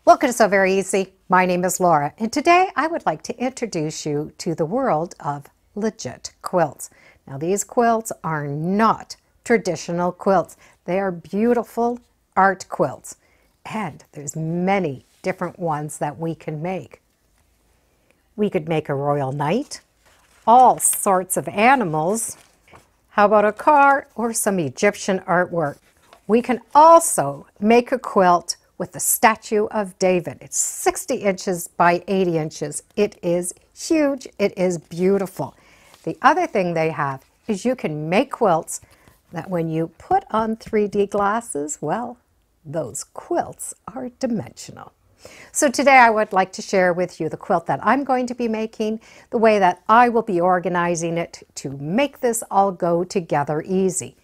Welcome to So Very Easy. My name is Laura, and today I would like to introduce you to the world of legit quilts. Now, these quilts are not traditional quilts. They are beautiful art quilts, and there's many different ones that we can make. We could make a royal knight, all sorts of animals. How about a car or some Egyptian artwork? We can also make a quilt with the statue of David. It's 60 inches by 80 inches. It is huge. It is beautiful. The other thing they have is you can make quilts that when you put on 3D glasses, well, those quilts are dimensional. So today I would like to share with you the quilt that I'm going to be making, the way that I will be organizing it to make this all go together easy.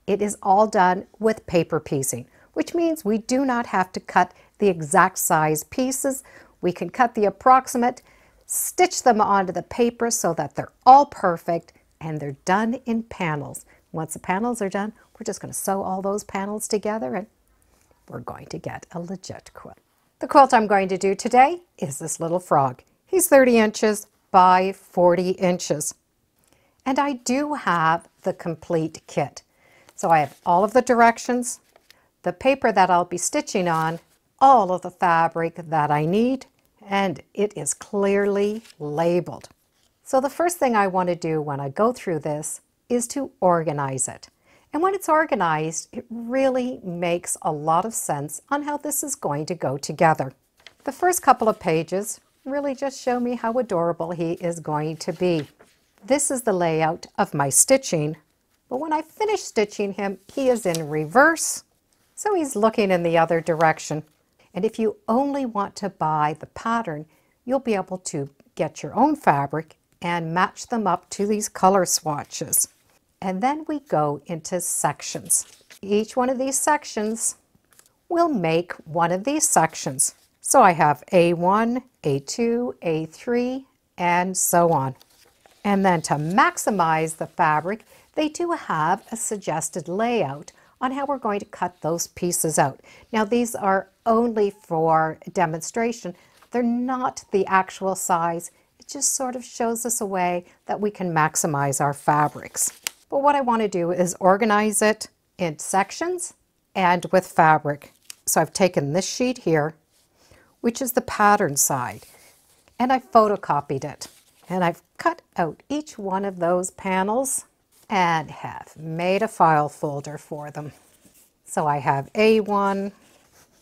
It is all done with paper piecing, which means we do not have to cut the exact size pieces. We can cut the approximate, stitch them onto the paper so that they're all perfect, and they're done in panels. Once the panels are done, we're just going to sew all those panels together and we're going to get a legit quilt. The quilt I'm going to do today is this little frog. He's 30 inches by 40 inches. And I do have the complete kit. So I have all of the directions, the paper that I'll be stitching on, all of the fabric that I need, and it is clearly labeled. So the first thing I want to do when I go through this is to organize it. And when it's organized, it really makes a lot of sense on how this is going to go together. The first couple of pages really just show me how adorable he is going to be. This is the layout of my stitching, but when I finish stitching him, he is in reverse. So he's looking in the other direction. And if you only want to buy the pattern, you'll be able to get your own fabric and match them up to these color swatches. And then we go into sections. Each one of these sections will make one of these sections. So I have A1, A2, A3, and so on. And then to maximize the fabric, they do have a suggested layout on how we're going to cut those pieces out. Now these are only for demonstration. They're not the actual size. It just sort of shows us a way that we can maximize our fabrics. But what I want to do is organize it in sections and with fabric. So I've taken this sheet here, which is the pattern side, and I photocopied it. And I've cut out each one of those panels and have made a file folder for them. So I have A1,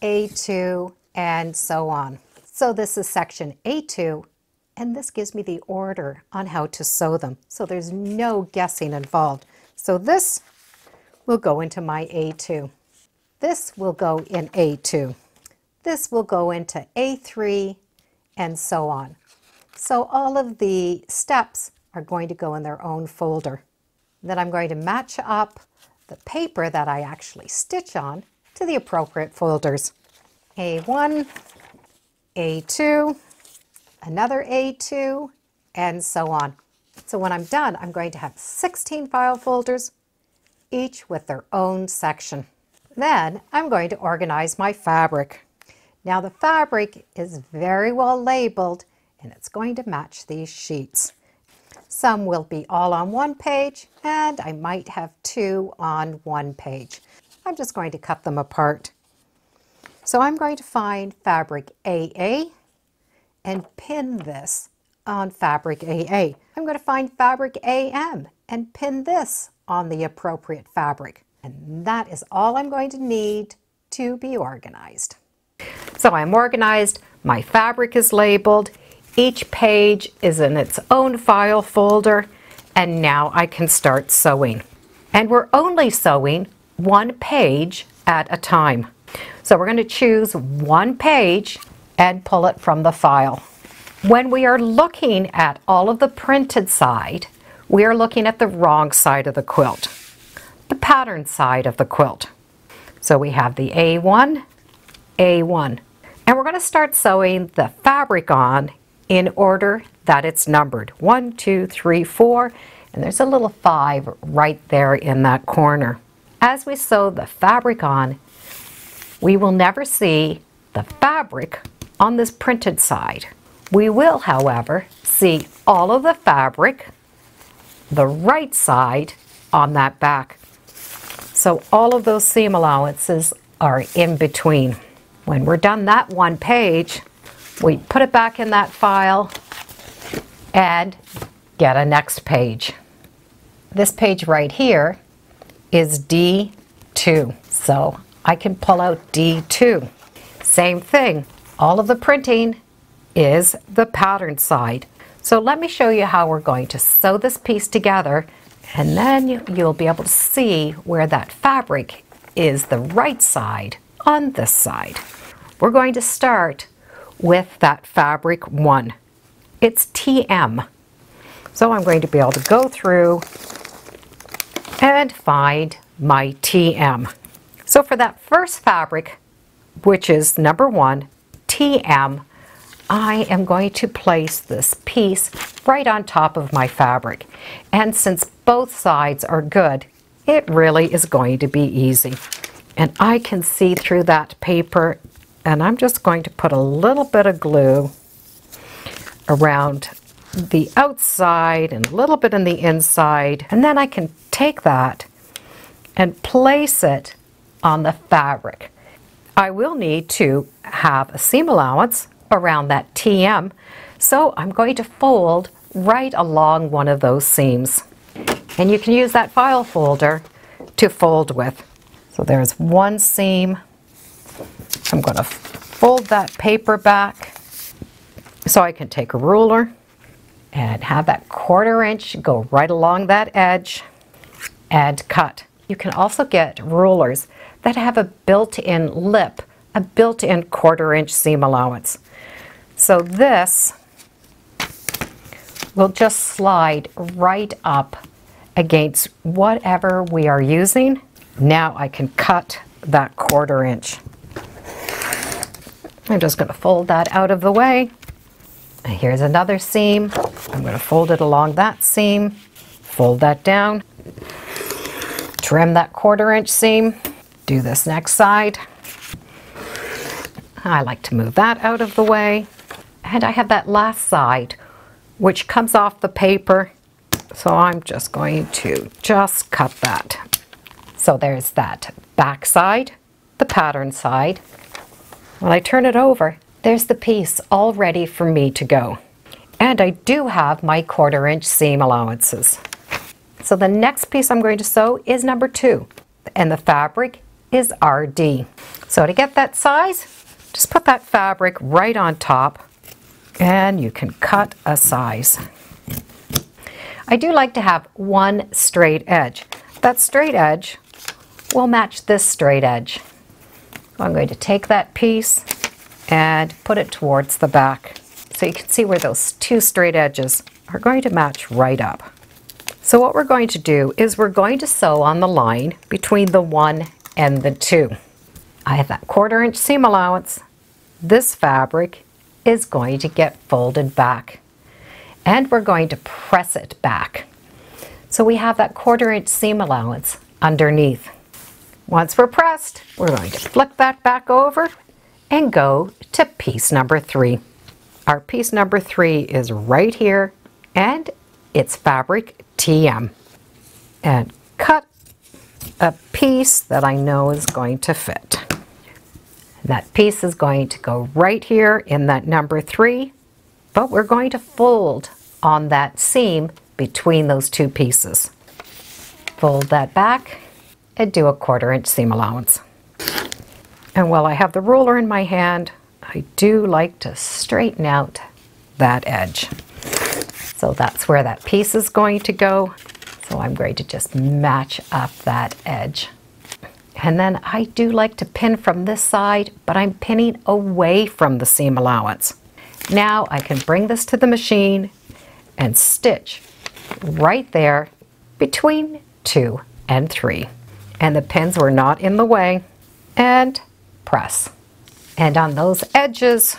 A2, and so on. So this is section A2, and this gives me the order on how to sew them. So there's no guessing involved. So this will go into my A2. This will go in A2. This will go into A3, and so on. So all of the steps are going to go in their own folder. Then I'm going to match up the paper that I actually stitch on to the appropriate folders. A1, A2, another A2, and so on. So when I'm done, I'm going to have 16 file folders, each with their own section. Then I'm going to organize my fabric. Now the fabric is very well labeled, and it's going to match these sheets. Some will be all on one page, and I might have two on one page. I'm just going to cut them apart. So I'm going to find fabric AA and pin this on fabric AA. I'm going to find fabric AM and pin this on the appropriate fabric. And that is all I'm going to need to be organized. So I'm organized, my fabric is labeled, each page is in its own file folder, and now I can start sewing. And we're only sewing one page at a time. So we're going to choose one page and pull it from the file. When we are looking at all of the printed side, we are looking at the wrong side of the quilt, the pattern side of the quilt. So we have the A1, A1. And we're going to start sewing the fabric on in order that it's numbered. 1, 2, 3, 4, and there's a little 5 right there in that corner. As we sew the fabric on, we will never see the fabric on this printed side. We will, however, see all of the fabric, the right side, on that back. So all of those seam allowances are in between. When we're done that one page, we put it back in that file and get a next page. This page right here is D2, so I can pull out D2. Same thing, all of the printing is the pattern side. So let me show you how we're going to sew this piece together, and then you'll be able to see where that fabric is the right side on this side. We're going to start with that fabric 1. It's TM. So I'm going to be able to go through and find my TM. So for that first fabric, which is number 1, TM, I am going to place this piece right on top of my fabric. And since both sides are good, it really is going to be easy. And I can see through that paper, and I'm just going to put a little bit of glue around the outside and a little bit in the inside, and then I can take that and place it on the fabric. I will need to have a seam allowance around that TM, so I'm going to fold right along one of those seams. And you can use that file folder to fold with. So there's one seam. I'm going to fold that paper back so I can take a ruler and have that 1/4 inch go right along that edge and cut. You can also get rulers that have a built-in lip, a built-in 1/4 inch seam allowance. So this will just slide right up against whatever we are using. Now I can cut that 1/4 inch. I'm just going to fold that out of the way. And here's another seam. I'm going to fold it along that seam, fold that down, trim that 1/4 inch seam, do this next side. I like to move that out of the way. And I have that last side, which comes off the paper. So I'm just going to just cut that. So there's that back side, the pattern side. When I turn it over, there's the piece all ready for me to go. And I do have my 1/4 inch seam allowances. So the next piece I'm going to sew is number 2, and the fabric is RD. So to get that size, just put that fabric right on top, and you can cut a size. I do like to have one straight edge. That straight edge will match this straight edge. So I'm going to take that piece and put it towards the back. So you can see where those 2 straight edges are going to match right up. So what we're going to do is we're going to sew on the line between the 1 and the 2. I have that 1/4 inch seam allowance. This fabric is going to get folded back, and we're going to press it back. So we have that 1/4 inch seam allowance underneath. Once we're pressed, we're going to flip that back over and go to piece number 3. Our piece number 3 is right here, and it's fabric TM. And cut a piece that I know is going to fit. That piece is going to go right here in that number 3, but we're going to fold on that seam between those 2 pieces. Fold that back and do a 1/4 inch seam allowance. And while I have the ruler in my hand, I do like to straighten out that edge. So that's where that piece is going to go. So I'm going to just match up that edge. And then I do like to pin from this side, but I'm pinning away from the seam allowance. Now I can bring this to the machine and stitch right there between 2 and 3. And the pins were not in the way, and press. And on those edges,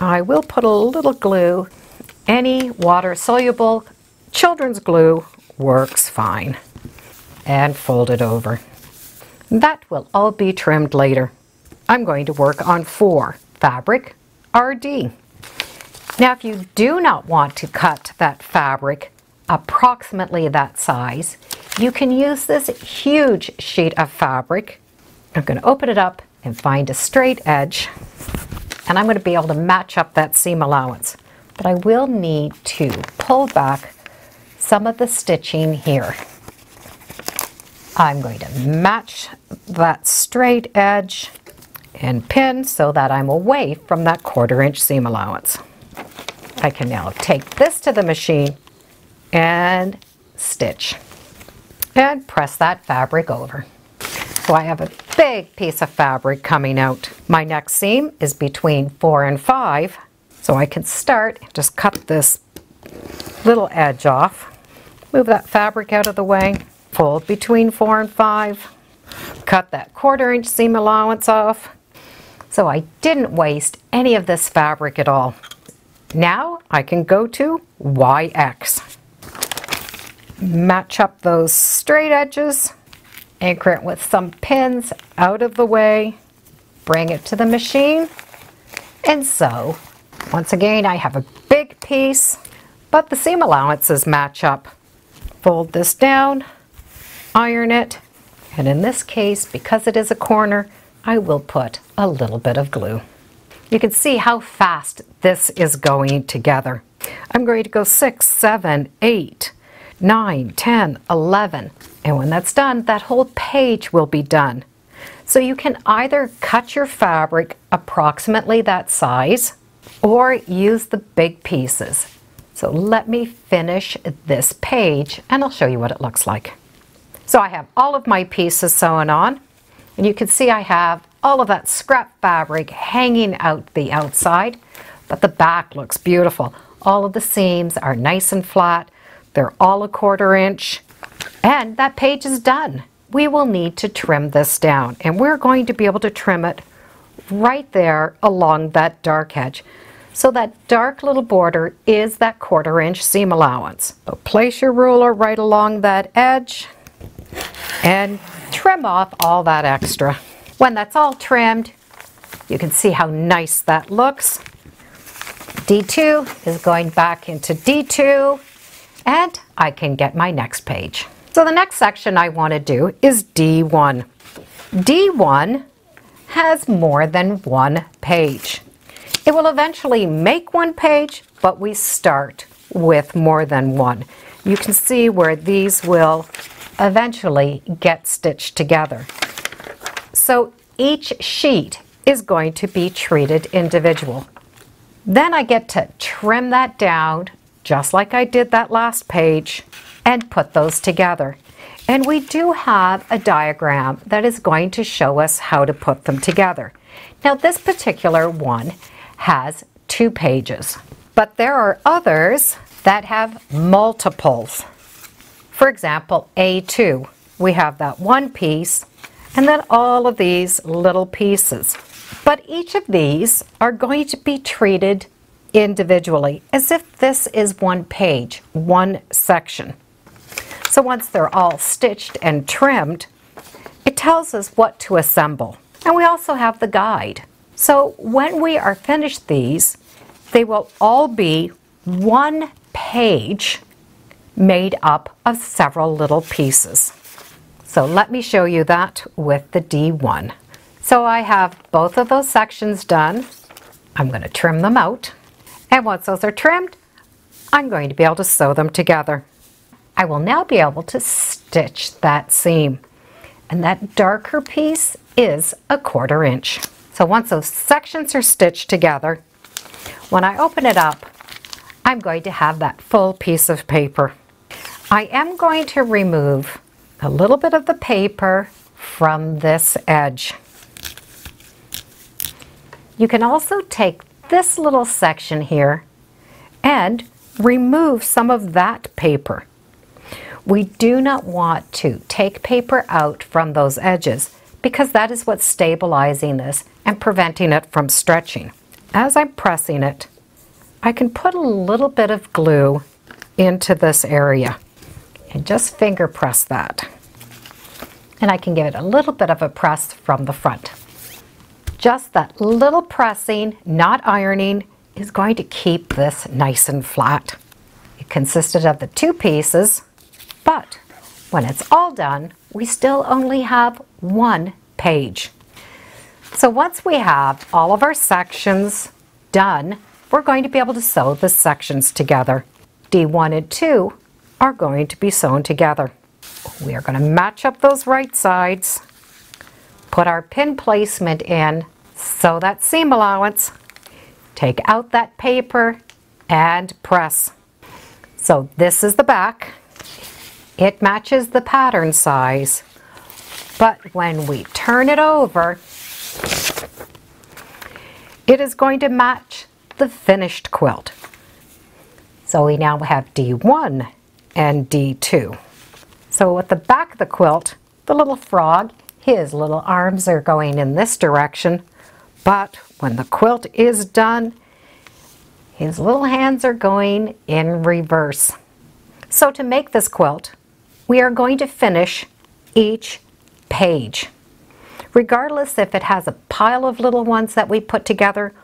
I will put a little glue. Any water-soluble children's glue works fine. And fold it over. That will all be trimmed later. I'm going to work on 4. Fabric, RD. Now, if you do not want to cut that fabric approximately that size, you can use this huge sheet of fabric. I'm going to open it up and find a straight edge, and I'm going to be able to match up that seam allowance. But I will need to pull back some of the stitching here. I'm going to match that straight edge and pin so that I'm away from that 1/4 inch seam allowance. I can now take this to the machine and stitch and press that fabric over. So I have a big piece of fabric coming out. My next seam is between 4 and 5, so I can start and just cut this little edge off. Move that fabric out of the way, fold between 4 and 5, cut that 1/4 inch seam allowance off. So I didn't waste any of this fabric at all. Now I can go to YX. Match up those straight edges, anchor it with some pins out of the way, bring it to the machine, and sew. Once again, I have a big piece, but the seam allowances match up. Fold this down, iron it, and in this case, because it is a corner, I will put a little bit of glue. You can see how fast this is going together. I'm going to go 6, 7, 8, 9, 10, 11. And when that's done, that whole page will be done. So you can either cut your fabric approximately that size or use the big pieces. So let me finish this page and I'll show you what it looks like. So I have all of my pieces sewn on, and you can see I have all of that scrap fabric hanging out the outside, but the back looks beautiful. All of the seams are nice and flat. They're all a 1/4 inch, and that page is done. We will need to trim this down, and we're going to be able to trim it right there along that dark edge. So that dark little border is that 1/4 inch seam allowance. So place your ruler right along that edge and trim off all that extra. When that's all trimmed, you can see how nice that looks. D2 is going back into D2, and I can get my next page. So the next section I want to do is D1. D1 has more than one page. It will eventually make one page, but we start with more than one. You can see where these will eventually get stitched together. So each sheet is going to be treated individual. Then I get to trim that down, just like I did that last page, and put those together. And we do have a diagram that is going to show us how to put them together. Now this particular one has 2 pages, but there are others that have multiples. For example, A2, we have that one piece and then all of these little pieces. But each of these are going to be treated individually, as if this is one page, one section. So once they're all stitched and trimmed, it tells us what to assemble. And we also have the guide. So when we are finished these, they will all be one page made up of several little pieces. So let me show you that with the D1. So I have both of those sections done. I'm going to trim them out. And once those are trimmed, I'm going to be able to sew them together. I will now be able to stitch that seam. And that darker piece is a 1/4 inch. So once those sections are stitched together, when I open it up, I'm going to have that full piece of paper. I am going to remove a little bit of the paper from this edge. You can also take this little section here and remove some of that paper. We do not want to take paper out from those edges because that is what's stabilizing this and preventing it from stretching. As I'm pressing it, I can put a little bit of glue into this area and just finger press that. And I can give it a little bit of a press from the front. Just that little pressing, not ironing, is going to keep this nice and flat. It consisted of the two pieces, but when it's all done, we still only have one page. So once we have all of our sections done, we're going to be able to sew the sections together. D1 and 2 are going to be sewn together. We are going to match up those right sides, put our pin placement in, sew that seam allowance, take out that paper, and press. So this is the back. It matches the pattern size, but when we turn it over, it is going to match the finished quilt. So we now have D1 and D2. So at the back of the quilt, the little frog, his little arms are going in this direction, but when the quilt is done, his little hands are going in reverse. So to make this quilt, we are going to finish each page, regardless if it has a pile of little ones that we put together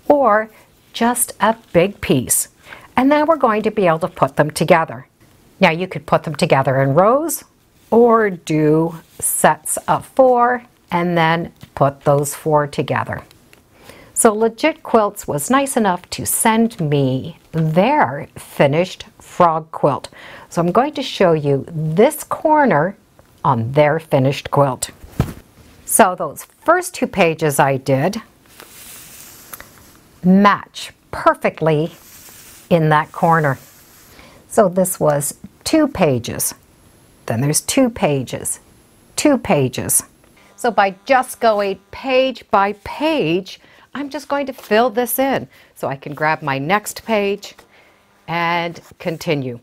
or just a big piece. And then we're going to be able to put them together. Now you could put them together in rows or do sets of 4 and then put those 4 together. So Legit Quilts was nice enough to send me their finished frog quilt. So I'm going to show you this corner on their finished quilt. So those first 2 pages I did match perfectly in that corner. So this was 2 pages. Then there's 2 pages, 2 pages. So by just going page by page, I'm just going to fill this in so I can grab my next page and continue.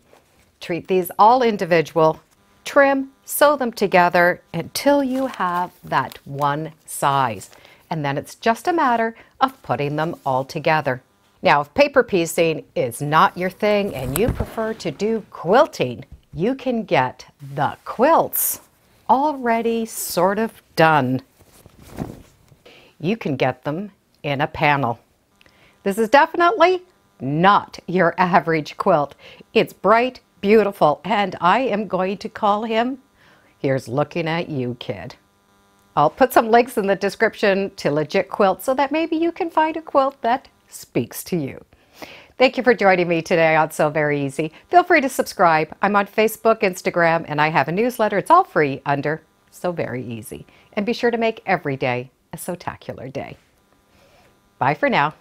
Treat these all individual, trim, sew them together until you have that one size. And then it's just a matter of putting them all together. Now, if paper piecing is not your thing and you prefer to do quilting, you can get the quilts already sort of done. You can get them in a panel. This is definitely not your average quilt. It's bright, beautiful, and I am going to call him, here's looking at you, kid. I'll put some links in the description to Legit Quilt so that maybe you can find a quilt that speaks to you. Thank you for joining me today on Sew Very Easy. Feel free to subscribe. I'm on Facebook, Instagram, and I have a newsletter. It's all free under Sew Very Easy. And be sure to make every day a Sewtacular day. Bye for now.